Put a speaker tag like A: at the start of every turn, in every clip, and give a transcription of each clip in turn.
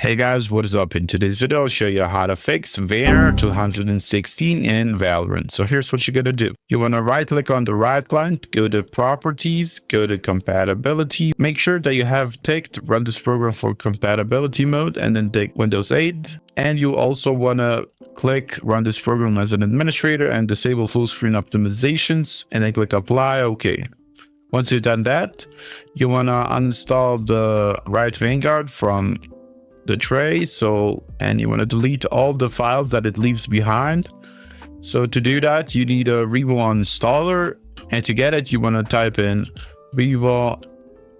A: Hey guys, what is up? In today's video, I'll show you how to fix Valorant 216 in Valorant. So here's what you're gonna do. You wanna right click on the right client, go to properties, go to compatibility. Make sure that you have ticked run this program for compatibility mode and then take Windows 8. And you also wanna click run this program as an administrator and disable full screen optimizations and then click apply. Okay. Once you've done that, you wanna uninstall the right Vanguard from the tray, and you want to delete all the files that it leaves behind. So to do that, you need a Revo installer, and to get it, you want to type in Revo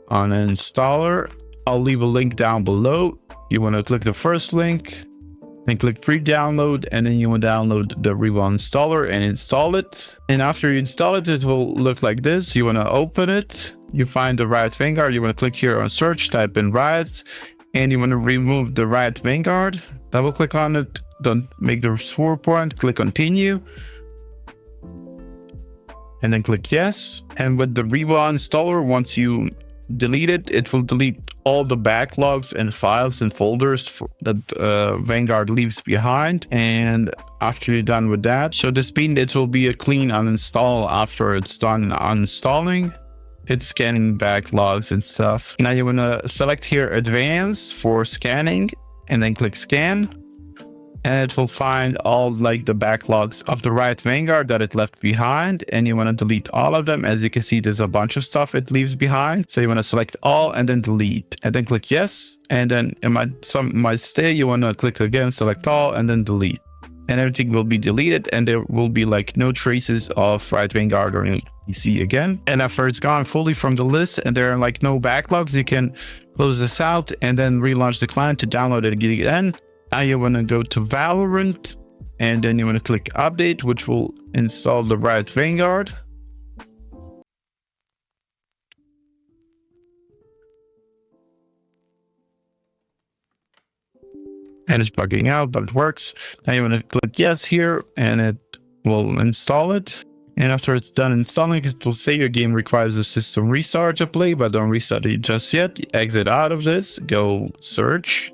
A: on installer. I'll leave a link down below. You want to click the first link, then click free download, and then you want to download the Revo installer and install it. And after you install it, it will look like this. You want to open it, you find the Riot Vanguard, you want to click here on search, type in Riot, and you want to remove the Riot Vanguard. Double click on it, don't make the sword point, click continue, and then click yes. And with the Revo installer, once you delete it, it will delete all the backlogs and files and folders that Vanguard leaves behind. And after you're done with that, so this means it will be a clean uninstall after it's done uninstalling. It's scanning backlogs and stuff. Now you want to select here advanced for scanning and then click scan, and it will find all like the backlogs of the Riot Vanguard that it left behind, and you want to delete all of them. As you can see, there's a bunch of stuff it leaves behind, so you want to select all and then delete and then click yes. And then some might stay, you want to click again, select all and then delete, and everything will be deleted, and there will be like no traces of Riot Vanguard or PC again. And after it's gone fully from the list and there are like no backlogs, you can close this out and then relaunch the client to download it again. Now you want to go to Valorant, and then you want to click update, which will install the Riot Vanguard. And it's bugging out, but it works. Now you want to click yes here, and it will install it. And after it's done installing, it will say your game requires a system restart to play, but don't restart it just yet. Exit out of this, go search,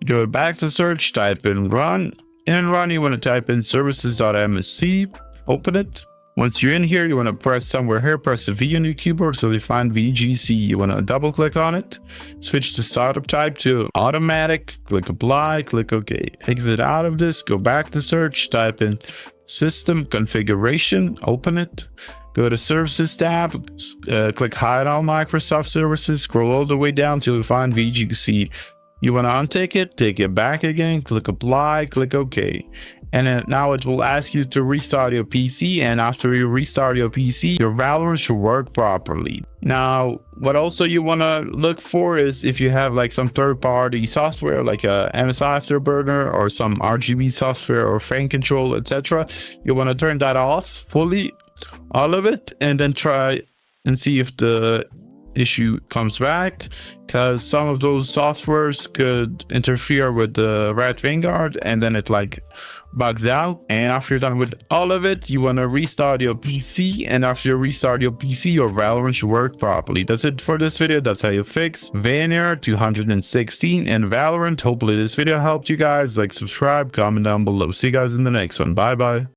A: go back to search, type in run. In run, you want to type in services.msc, open it. Once you're in here, you want to press somewhere here, press the V on your keyboard. So you find VGC, you want to double click on it, switch the startup type to automatic, click apply, click OK. Exit out of this, go back to search, type in system configuration, open it, go to services tab, click hide all Microsoft services, scroll all the way down till you find VGC. You want to untick it, take it back again, click apply, click OK. And now it will ask you to restart your PC, and after you restart your PC, your Valorant should work properly. Now, what also you want to look for is if you have like some third-party software like a MSI Afterburner or some RGB software or fan control, etc. You want to turn that off fully, all of it, and then try and see if the issue comes back, because some of those softwares could interfere with the Riot Vanguard and then it like bugs out. And after you're done with all of it, you want to restart your PC, and after you restart your PC, your Valorant should work properly. That's it for this video. That's how you fix Valorant 216 in Valorant. Hopefully this video helped you guys. Like, subscribe, comment down below. See you guys in the next one. Bye bye.